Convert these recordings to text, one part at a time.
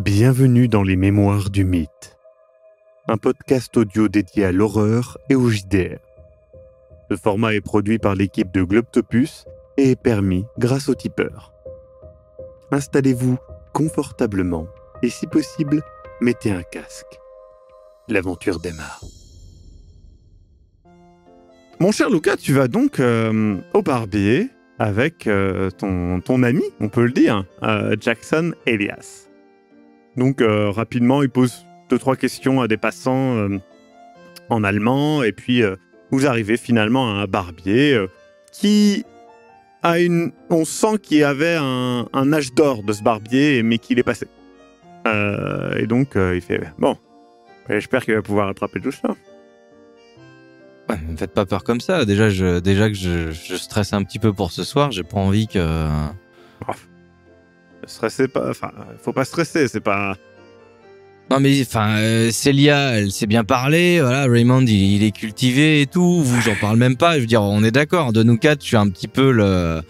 Bienvenue dans les Mémoires du Mythe, un podcast audio dédié à l'horreur et au JDR. Ce format est produit par l'équipe de Globtopus et est permis grâce au tipeur. Installez-vous confortablement et si possible, mettez un casque. L'aventure démarre. Mon cher Lucas, tu vas donc au barbier avec ton ami, on peut le dire, Jackson Elias. Donc rapidement, il pose 2-3 questions à des passants en allemand et puis vous arrivez finalement à un barbier qui a on sent qu'il y avait un âge d'or de ce barbier mais qu'il est passé. Et donc il fait bon, j'espère qu'il va pouvoir attraper tout ça. Ouais, me faites pas peur comme ça. Déjà que je stresse un petit peu pour ce soir. J'ai pas envie que. Stressez pas. Enfin, faut pas stresser. C'est pas. Non mais Célia, elle sait bien parler. Voilà, Raymond, il est cultivé et tout. Vous, j'en parle même pas. Je veux dire, on est d'accord. De nous quatre, je suis un petit peu le.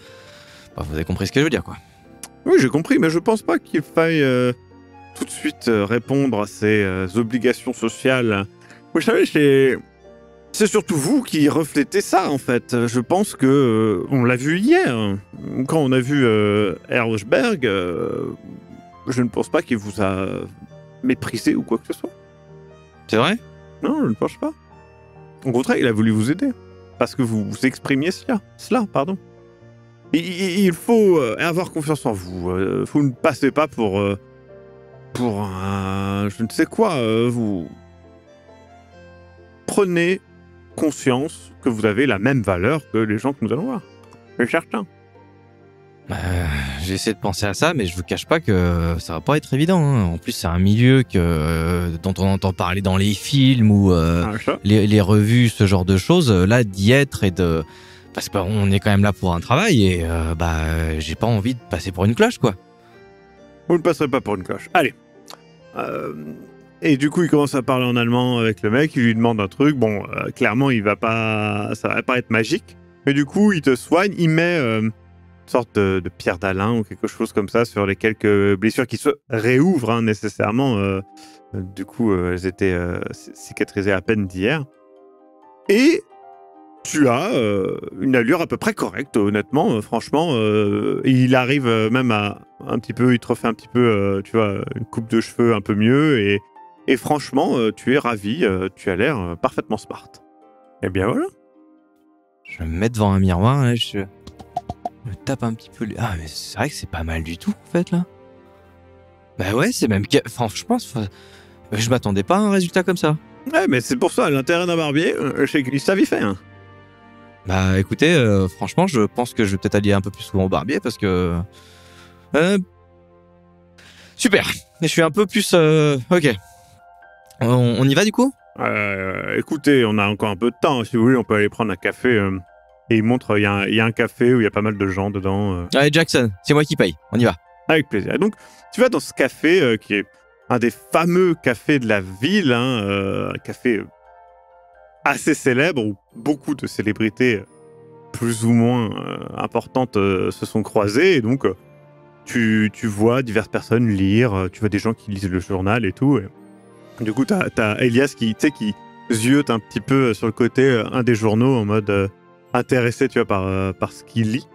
Vous avez compris ce que je veux dire, quoi. Oui, j'ai compris, mais je pense pas qu'il faille tout de suite répondre à ces obligations sociales. Vous savez, c'est surtout vous qui reflétez ça, en fait. Je pense que on l'a vu hier. Quand on a vu Erlsberg, je ne pense pas qu'il vous a méprisé ou quoi que ce soit. C'est vrai ? Non, je ne pense pas. Au contraire, il a voulu vous aider. Parce que vous exprimiez cela, pardon. Il faut avoir confiance en vous. Vous ne passez pas pour un... je ne sais quoi. Vous prenez conscience que vous avez la même valeur que les gens que nous allons voir. C'est certain. J'essaie de penser à ça, mais je vous cache pas que ça va pas être évident. Hein. En plus, c'est un milieu dont on entend parler dans les films ou les revues, ce genre de choses. Là, d'y être et de... Parce qu'on est quand même là pour un travail et j'ai pas envie de passer pour une cloche, quoi. Vous ne passerez pas pour une cloche. Allez. Et du coup, il commence à parler en allemand avec le mec, il lui demande un truc. Bon, clairement, ça va pas être magique. Mais du coup, il te soigne, il met une sorte de pierre d'Alain ou quelque chose comme ça sur les quelques blessures qui se réouvrent hein, nécessairement. Du coup, elles étaient cicatrisées à peine d'hier. Et tu as une allure à peu près correcte, honnêtement, franchement. Il arrive même à un petit peu, il te refait un petit peu, tu vois, une coupe de cheveux un peu mieux et franchement, tu es ravi, tu as l'air parfaitement smart. Eh bien voilà. Je me mets devant un miroir, là, je me tape un petit peu... Ah, mais c'est vrai que c'est pas mal du tout, en fait, là. Bah ouais, c'est même... Franchement, je m'attendais pas à un résultat comme ça. Ouais, mais c'est pour ça, l'intérêt d'un barbier, c'est qu'il savait faire. Hein. Bah écoutez, franchement, je pense que je vais peut-être aller un peu plus souvent au barbier, parce que... Super. Je suis un peu plus... Ok. On y va, du coup ? Écoutez, on a encore un peu de temps. Si vous voulez, on peut aller prendre un café. Et il montre, il y a un café où il y a pas mal de gens dedans. Allez, Jackson, c'est moi qui paye. On y va. Avec plaisir. Et donc, tu vas dans ce café qui est un des fameux cafés de la ville. Un café assez célèbre où beaucoup de célébrités plus ou moins importantes se sont croisées. Et donc, tu vois diverses personnes lire. Tu vois des gens qui lisent le journal et tout. Et du coup, t'as Elias qui ziote un petit peu sur le côté un des journaux en mode intéressé, tu vois, par ce qu'il lit.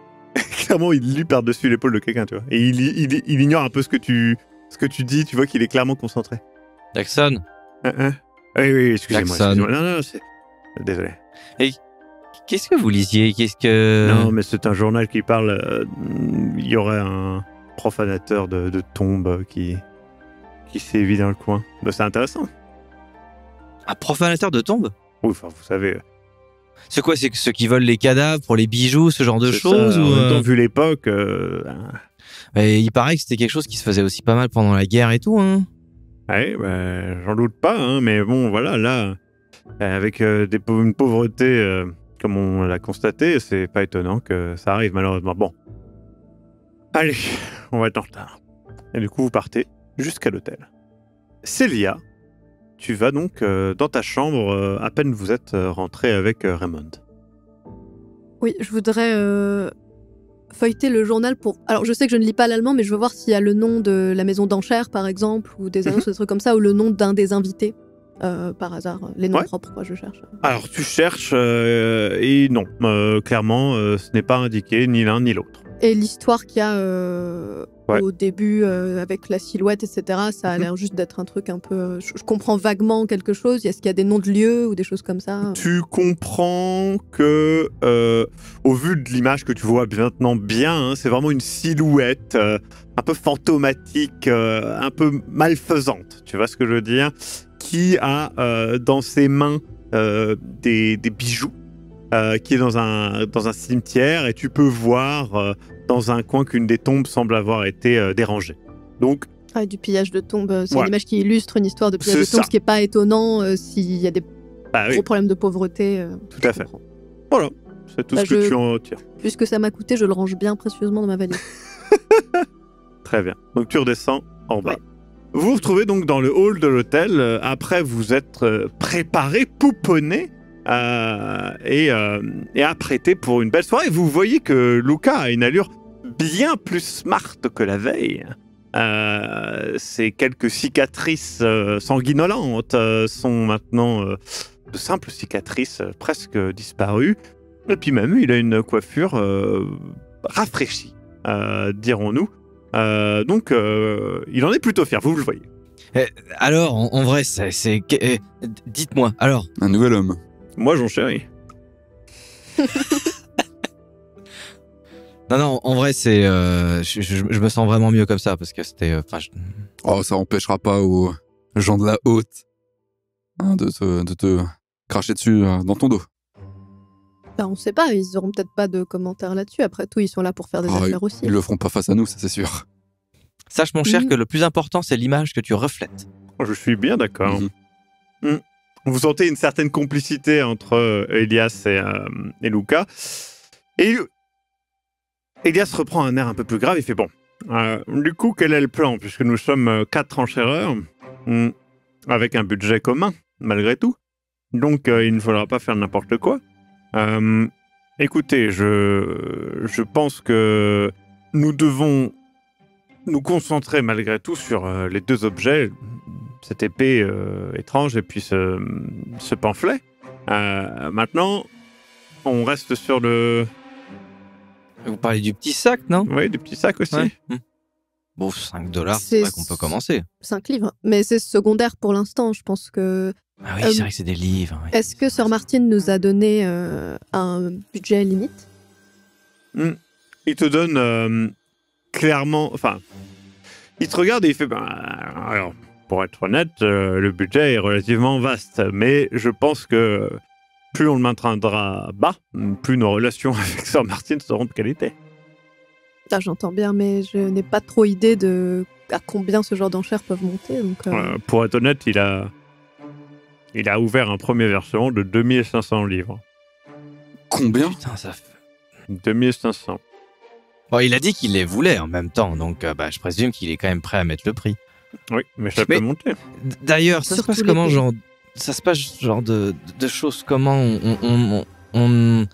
Clairement, il lit par-dessus l'épaule de quelqu'un, tu vois. Et il ignore un peu ce que tu dis, tu vois qu'il est clairement concentré. Jackson. Oui, excusez-moi. Jackson. Non, désolé. Et qu'est-ce que vous lisiez ? Non, mais c'est un journal qui parle... il y aurait un profanateur de tombes qui sévit dans le coin. Ben, c'est intéressant. Un profanateur de tombes ? Oui, enfin, vous savez... C'est quoi ? C'est ceux qui volent les cadavres pour les bijoux, ce genre de choses ça, ou en même temps, vu l'époque... Mais il paraît que c'était quelque chose qui se faisait aussi pas mal pendant la guerre et tout, hein. Ouais, j'en doute pas, hein, mais bon, voilà, là, avec une pauvreté comme on l'a constaté, c'est pas étonnant que ça arrive, malheureusement. Bon. Allez, on va être en retard. Et du coup, vous partez jusqu'à l'hôtel. Célia, tu vas donc dans ta chambre à peine vous êtes rentré avec Raymond. Oui, je voudrais feuilleter le journal pour... Alors, je sais que je ne lis pas l'allemand, mais je veux voir s'il y a le nom de la maison d'enchères, par exemple, ou des annonces, des trucs comme ça, ou le nom d'un des invités. Par hasard, les noms propres, quoi, je cherche. Alors, tu cherches, et non, clairement, ce n'est pas indiqué ni l'un ni l'autre. Et l'histoire qu'il y a au début, avec la silhouette, etc., ça a l'air juste d'être un truc un peu... Je comprends vaguement quelque chose. Est-ce qu'il y a des noms de lieux ou des choses comme ça? Tu comprends que, au vu de l'image que tu vois maintenant bien, c'est vraiment une silhouette un peu fantomatique, un peu malfaisante, tu vois ce que je veux dire, qui a dans ses mains des bijoux, qui est dans un cimetière, et tu peux voir dans un coin qu'une des tombes semble avoir été dérangée. Donc, du pillage de tombes, c'est une image qui illustre une histoire de pillage de tombes, ce qui n'est pas étonnant s'il y a des gros problèmes de pauvreté. Tout à fait. Voilà, c'est tout ce que tu en tires. Puisque ça m'a coûté, je le range bien précieusement dans ma valise. Très bien. Donc tu redescends en bas. Ouais. Vous vous retrouvez donc dans le hall de l'hôtel. Après, vous êtes préparé, pouponné et apprêté pour une belle soirée. Vous voyez que Luca a une allure bien plus smart que la veille. Ces quelques cicatrices sanguinolentes sont maintenant de simples cicatrices presque disparues. Et puis même, il a une coiffure rafraîchie, dirons-nous. Donc, il en est plutôt fier, vous le voyez. Alors, en vrai, c'est dites-moi, alors. Un nouvel homme. Moi, j'en chéris. Non, en vrai, c'est, je me sens vraiment mieux comme ça, parce que c'était... Oh, ça empêchera pas aux gens de la haute de te cracher dessus dans ton dos. On sait pas, ils auront peut-être pas de commentaires là-dessus. Après tout, ils sont là pour faire des affaires aussi. Ils le feront pas face à nous, ça c'est sûr. Sache, mon cher, que le plus important, c'est l'image que tu reflètes. Je suis bien d'accord. Vous sentez une certaine complicité entre Elias et Luca. Et Elias reprend un air un peu plus grave. Il fait, bon, du coup, quel est le plan? Puisque nous sommes 4 enchéreurs, avec un budget commun, malgré tout. Donc, il ne faudra pas faire n'importe quoi. Écoutez, je pense que nous devons nous concentrer malgré tout sur les 2 objets, cette épée étrange et puis ce pamphlet. Maintenant, on reste sur le... Vous parlez du petit sac, non? Oui, du petit sac aussi. Ouais. Bon, $5, c'est vrai qu'on peut commencer. 5 livres, mais c'est secondaire pour l'instant, je pense que... Ah oui, c'est vrai que c'est des livres. Oui. Est-ce que Sir Martin nous a donné un budget limite? Il te donne clairement... Enfin, il te regarde et il fait... alors, pour être honnête, le budget est relativement vaste, mais je pense que plus on le maintiendra bas, plus nos relations avec Sir Martin seront de qualité. J'entends bien, mais je n'ai pas trop idée de à combien ce genre d'enchères peuvent monter. Donc, pour être honnête, il a ouvert un premier versement de 2500 livres. Combien? Putain, ça fait... 2500. Bon, il a dit qu'il les voulait en même temps, donc je présume qu'il est quand même prêt à mettre le prix. Oui, mais ça peut monter. D'ailleurs, ça se passe comment, genre de choses comment on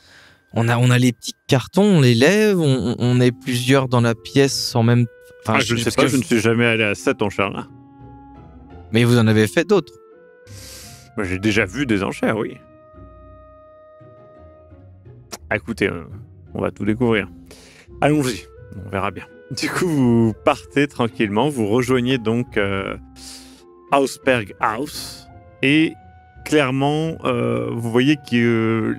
a les petits cartons, on les lève, on est plusieurs dans la pièce en même... Enfin, je ne sais pas, je ne suis jamais allé à cette enchère-là. Mais vous en avez fait d'autres? J'ai déjà vu des enchères, oui. Écoutez, on va tout découvrir. Allons-y, on verra bien. Du coup, vous partez tranquillement, vous rejoignez donc Hausberg House, et clairement, vous voyez que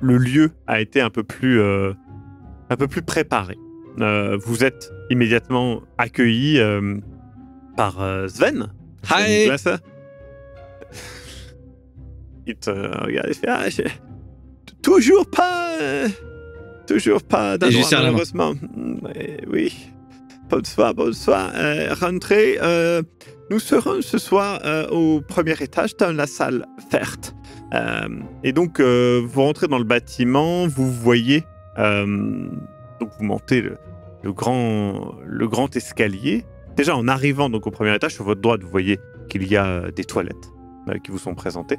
le lieu a été un peu plus préparé. Vous êtes immédiatement accueillis par Sven. Hi. Il te regarde et fait toujours pas d'endroit, malheureusement. Oui. Bonsoir. Rentrez. Nous serons ce soir au premier étage dans la salle verte. Et donc, vous rentrez dans le bâtiment, vous voyez, donc vous montez le grand escalier. Déjà, en arrivant donc au premier étage, sur votre droite, vous voyez qu'il y a des toilettes qui vous sont présentées.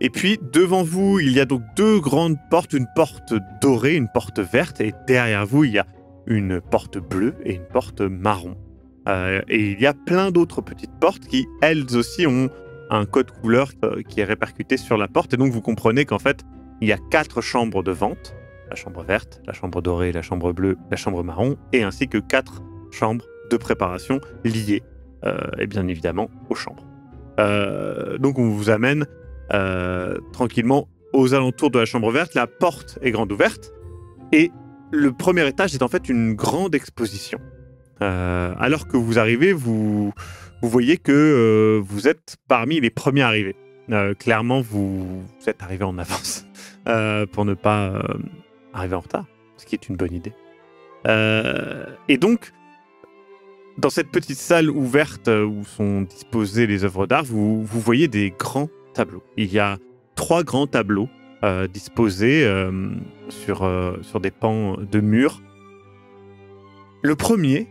Et puis, devant vous, il y a donc 2 grandes portes, une porte dorée, une porte verte, et derrière vous, il y a une porte bleue et une porte marron. Et il y a plein d'autres petites portes qui, elles aussi, ont un code couleur qui est répercuté sur la porte. Et donc, vous comprenez qu'en fait, il y a 4 chambres de vente. La chambre verte, la chambre dorée, la chambre bleue, la chambre marron, et ainsi que 4 chambres de préparation liées, et bien évidemment, aux chambres. Donc, on vous amène tranquillement aux alentours de la chambre verte. La porte est grande ouverte, et le premier étage est en fait une grande exposition. Alors que vous arrivez, vous voyez que vous êtes parmi les premiers arrivés. Clairement, vous êtes arrivé en avance pour ne pas arriver en retard, ce qui est une bonne idée. Et donc, dans cette petite salle ouverte où sont disposées les œuvres d'art, vous voyez des grands tableaux. Il y a 3 grands tableaux disposés sur des pans de murs. Le premier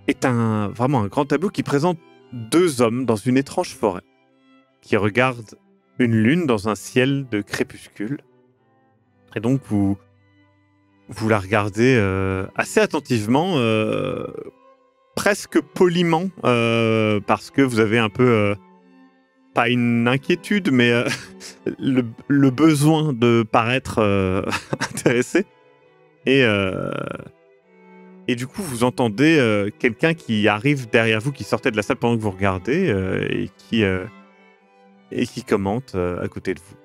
est vraiment un grand tableau qui présente 2 hommes dans une étrange forêt, qui regardent une lune dans un ciel de crépuscule. Et donc, vous la regardez assez attentivement, presque poliment, parce que vous avez un peu, pas une inquiétude, mais le besoin de paraître intéressé. Et du coup, vous entendez quelqu'un qui arrive derrière vous, qui sortait de la salle pendant que vous regardez, et qui commente à côté de vous.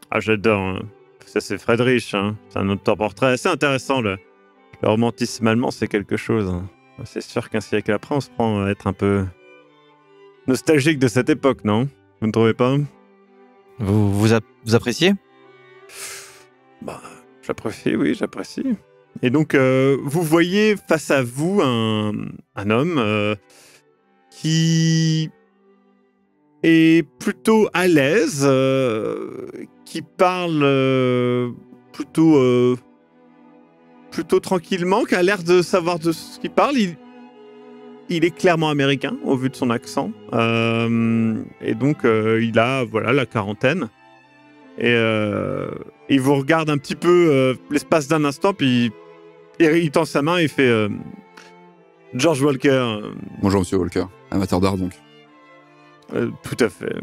Ah, j'adore, hein. Ça, c'est Friedrich, hein. C'est un autoportrait assez intéressant. Le romantisme allemand, c'est quelque chose, hein. C'est sûr qu'un siècle après, on se prend à être un peu nostalgique de cette époque, non? Vous ne trouvez pas? Vous appréciez? Bah, j'apprécie, oui, j'apprécie. Et donc, vous voyez face à vous un homme qui est plutôt à l'aise, qui parle plutôt tranquillement, qui a l'air de savoir de ce qu'il parle. Il est clairement américain au vu de son accent. Et donc, il a la quarantaine. Et il vous regarde un petit peu l'espace d'un instant, puis il tend sa main et fait George Walker. Bonjour, monsieur Walker. Amateur d'art, donc. Tout à fait.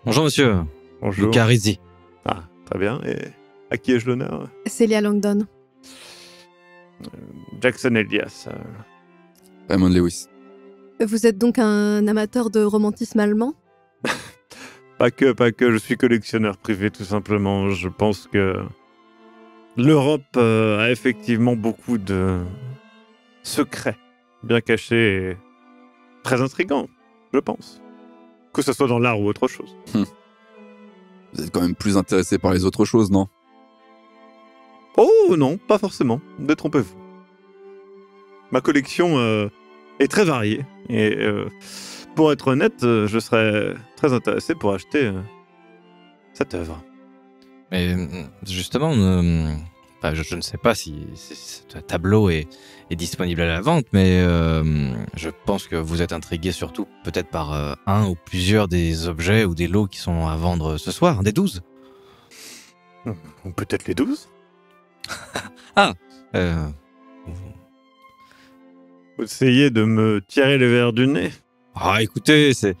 Bonjour, monsieur. Bonjour. Luca Rizzi. Ah, très bien. Et à qui ai-je l'honneur? Célia Langdon. Jackson Elias. Raymond Lewis. Vous êtes donc un amateur de romantisme allemand? Pas que, je suis collectionneur privé, tout simplement. Je pense que l'Europe a effectivement beaucoup de secrets bien cachés et très intrigants, je pense. Que ce soit dans l'art ou autre chose. Vous êtes quand même plus intéressé par les autres choses, non? Oh non, pas forcément. Détrompez-vous. Ma collection est très variée. Et pour être honnête, je serais très intéressé pour acheter cette œuvre. Mais justement, je ne sais pas si ce tableau est disponible à la vente, mais je pense que vous êtes intrigué surtout peut-être par un ou plusieurs des objets ou des lots qui sont à vendre ce soir, des 12. Ou peut-être les 12. Ah Vous essayez de me tirer le verre du nez. Ah, écoutez, c'est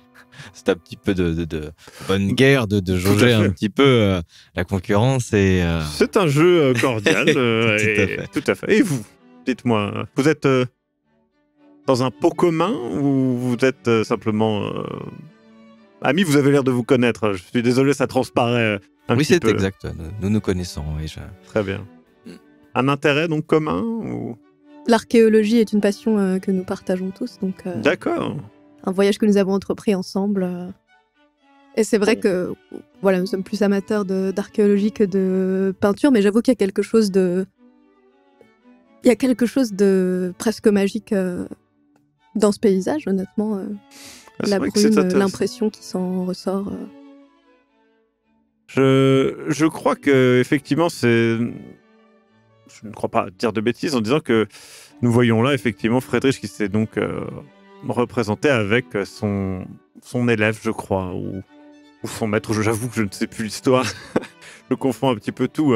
un petit peu de bonne guerre de jauger un petit peu la concurrence et... C'est un jeu cordial. Tout à fait. Et vous, dites-moi, vous êtes dans un pot commun ou vous êtes simplement amis? Vous avez l'air de vous connaître. Je suis désolé, ça transparaît un petit peu. Oui, c'est exact. Nous nous connaissons. Oui, Très bien. Un intérêt donc commun ou... L'archéologie est une passion que nous partageons tous. Donc, D'accord. Un voyage que nous avons entrepris ensemble. Et c'est vrai que nous sommes plus amateurs d'archéologie que de peinture, mais j'avoue qu'il y a quelque chose de... Il y a quelque chose de presque magique dans ce paysage, honnêtement. La brume, l'impression qui s'en ressort. Je crois que effectivement c'est... Je ne crois pas dire de bêtises en disant que nous voyons là effectivement Friedrich qui s'est donc représenté avec son élève, je crois, ou ou son maître. J'avoue que je ne sais plus l'histoire. Je confonds un petit peu tout.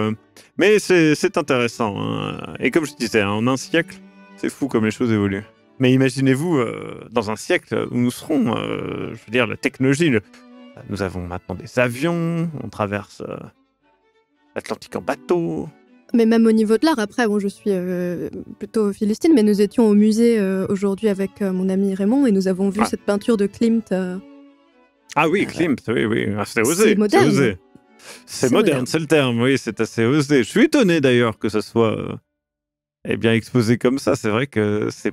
Mais c'est intéressant. Hein. Et comme je disais, en un siècle, c'est fou comme les choses évoluent. Mais imaginez-vous, dans un siècle où nous serons, je veux dire, la technologie. Nous avons maintenant des avions, on traverse l'Atlantique en bateau. Mais même au niveau de l'art, après, bon, je suis plutôt philistine, mais nous étions au musée aujourd'hui avec mon ami Raymond et nous avons vu cette peinture de Klimt. Ah oui, Klimt, oui. Ah, c'est osé. C'est moderne. C'est osé. C'est moderne, c'est le terme, oui, c'est assez osé. Je suis étonné d'ailleurs que ça soit bien exposé comme ça. C'est vrai que ce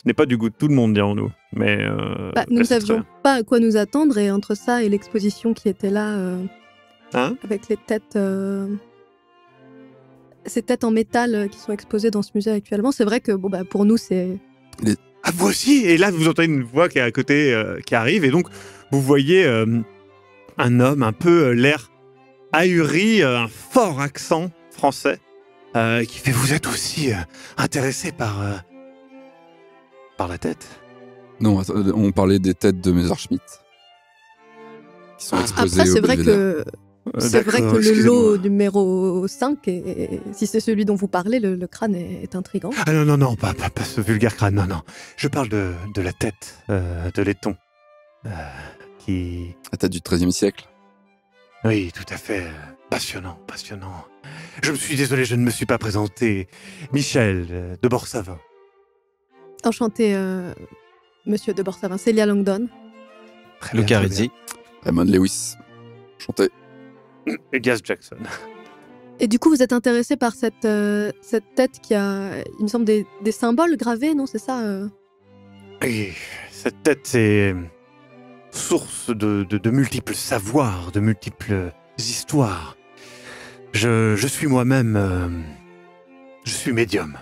n'est pas du goût de tout le monde, dirons-nous. Mais nous ne savions pas à quoi nous attendre et entre ça et l'exposition qui était là, avec les têtes, ces têtes en métal qui sont exposées dans ce musée actuellement, c'est vrai que pour nous c'est. Ah, vous aussi. Et là, vous entendez une voix qui est à côté, qui arrive, et donc vous voyez un homme un peu l'air ahuri, un fort accent français, qui fait « Vous êtes aussi intéressé par la tête ?» Non, on parlait des têtes de Messerschmitt qui sont exposées après, au Belvédère. C'est vrai que le lot numéro 5, si c'est celui dont vous parlez, le crâne est intriguant. Ah non, pas ce vulgaire crâne, non. Je parle de la tête de laiton, qui... La tête du XIIIe siècle. Oui, tout à fait. Passionnant. Je me suis désolé, je ne me suis pas présenté. Michel de Borsavin. Enchanté, monsieur de Borsavin. Célia Langdon. Luca Rizzi. Raymond Lewis. Enchanté. Elias Jackson. Et du coup, vous êtes intéressé par cette tête qui a, il me semble, des symboles gravés, non? C'est ça Oui, cette tête, c'est source de multiples savoirs, de multiples histoires. Je suis moi-même... je suis médium.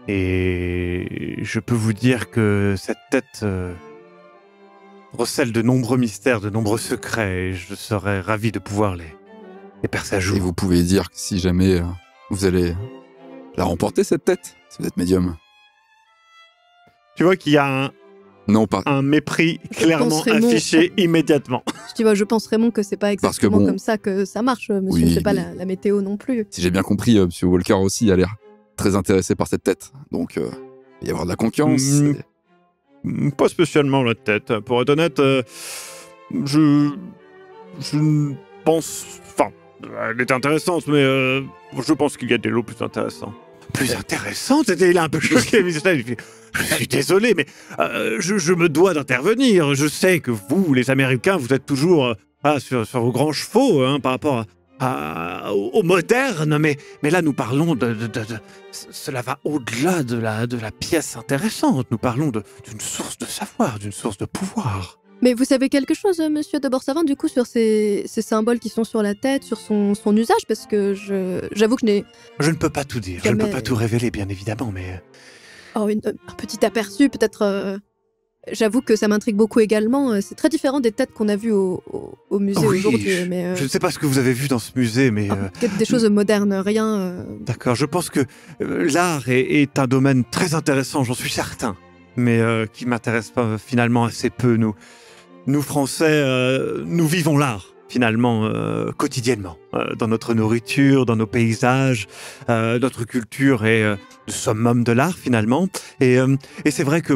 Et je peux vous dire que cette tête recèle de nombreux mystères, de nombreux secrets, et je serais ravi de pouvoir les percer à jour. Et vous pouvez dire que si jamais vous allez la remporter, cette tête, si vous êtes médium. Tu vois qu'il y a un mépris clairement affiché immédiatement. Je pense, Raymond, que c'est pas exactement comme ça que ça marche, monsieur. Oui, c'est pas la météo non plus. Si j'ai bien compris, monsieur Walker aussi a l'air très intéressé par cette tête. Donc, il va y avoir de la concurrence. Pas spécialement la tête. Pour être honnête, je pense... Enfin, elle est intéressante, mais je pense qu'il y a des lots plus intéressants. Plus intéressante? Il a un peu choqué, Michel. Je suis désolé, mais je me dois d'intervenir. Je sais que vous, les Américains, vous êtes toujours sur vos grands chevaux par rapport au moderne, mais là, nous parlons cela va au-delà de la pièce intéressante. Nous parlons d'une source de savoir, d'une source de pouvoir. Mais vous savez quelque chose, monsieur de Borsavin, du coup, sur ces symboles qui sont sur la tête, sur son usage? Parce que j'avoue que je ne peux pas tout dire, je ne peux pas tout révéler, bien évidemment, mais... Oh, un petit aperçu, peut-être... J'avoue que ça m'intrigue beaucoup également. C'est très différent des têtes qu'on a vues au musée aujourd'hui. Mais je ne sais pas ce que vous avez vu dans ce musée, mais... des choses modernes, rien... D'accord, je pense que l'art est un domaine très intéressant, j'en suis certain, mais qui m'intéresse pas finalement assez peu, Nous, Français, nous vivons l'art, finalement, quotidiennement, dans notre nourriture, dans nos paysages, notre culture est le summum de l'art, finalement. Et c'est vrai que,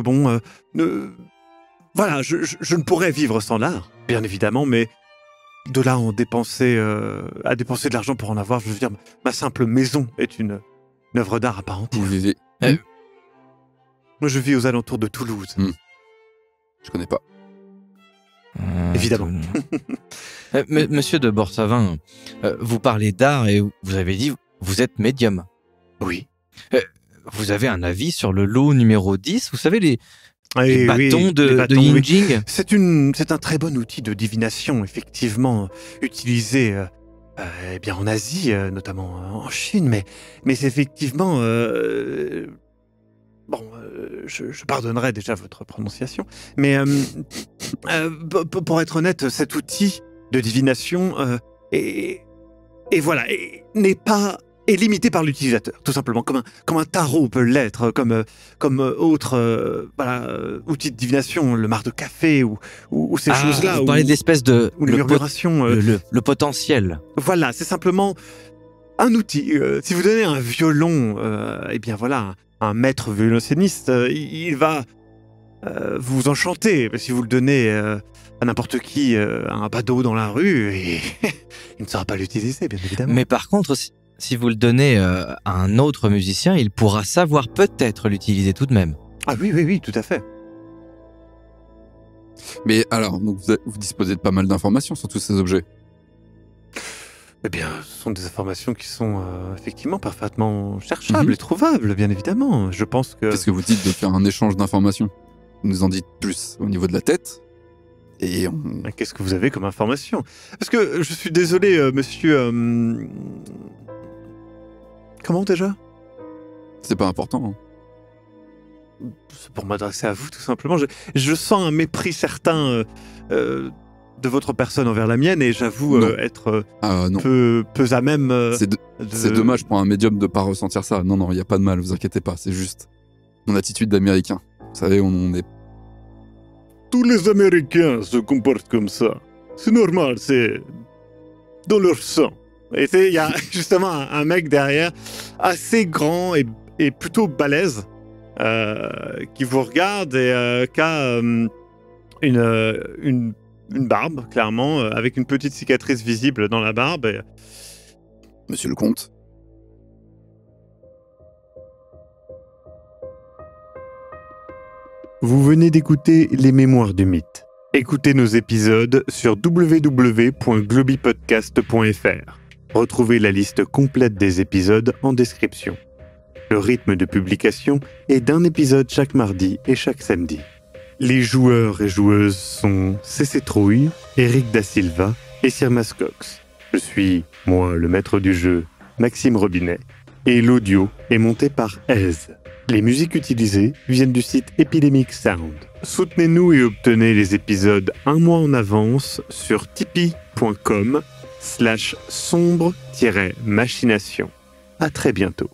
voilà, je ne pourrais vivre sans l'art, bien évidemment, mais de là à dépenser de l'argent pour en avoir, je veux dire, ma simple maison est une œuvre d'art à part entière. Vous vivez Moi, je vis aux alentours de Toulouse. Je connais pas. Évidemment. Monsieur de Borsavin, vous parlez d'art et vous avez dit vous êtes médium. Oui. Vous avez un avis sur le lot numéro 10? Vous savez, les bâtons de Yin Jing? C'est un très bon outil de divination, effectivement, utilisé en Asie, notamment en Chine, mais c'est effectivement... je pardonnerai déjà votre prononciation, mais pour être honnête, cet outil de divination n'est pas est limité par l'utilisateur, tout simplement, comme un tarot peut l'être, comme autre outil de divination, le marc de café ou ces choses-là. Vous parlez d'espèce de... Ou les murmurations. Le potentiel. Voilà, c'est simplement un outil. Si vous donnez un violon, eh bien voilà, un maître violoncelliste, il va vous enchanter. Si vous le donnez à n'importe qui, à un badaud dans la rue, il ne saura pas l'utiliser, bien évidemment. Mais par contre, si vous le donnez à un autre musicien, il pourra savoir peut-être l'utiliser tout de même. Ah oui, tout à fait. Mais alors, donc vous disposez de pas mal d'informations sur tous ces objets. Eh bien, ce sont des informations qui sont effectivement parfaitement cherchables et trouvables, bien évidemment. Je pense que... Qu'est-ce que vous dites de faire un échange d'informations? Vous nous en dites plus au niveau de la tête. Et qu'est-ce que vous avez comme information? Parce que je suis désolé, monsieur... Comment déjà? C'est pas important. C'est pour m'adresser à vous, tout simplement. Je sens un mépris certain de votre personne envers la mienne, et j'avoue être peu à même... C'est dommage pour un médium de pas ressentir ça. Non, il n'y a pas de mal, vous inquiétez pas. C'est juste mon attitude d'Américain. Vous savez, on est... Tous les Américains se comportent comme ça. C'est normal, c'est dans leur sang. Et il y a justement un mec derrière, assez grand et plutôt balèze, qui vous regarde et qui a une barbe, clairement, avec une petite cicatrice visible dans la barbe. Et... Monsieur le comte? Vous venez d'écouter Les Mémoires du Mythe. Écoutez nos épisodes sur www.globipodcast.fr. Retrouvez la liste complète des épisodes en description. Le rythme de publication est d'un épisode chaque mardi et chaque samedi. Les joueurs et joueuses sont CC Trouille, Eric Da Silva et Sir Mascox. Je suis, moi, le maître du jeu, Maxime Robinet, et l'audio est monté par Ez. Les musiques utilisées viennent du site Epidemic Sound. Soutenez-nous et obtenez les épisodes un mois en avance sur tipeee.com/sombre-machination. À très bientôt.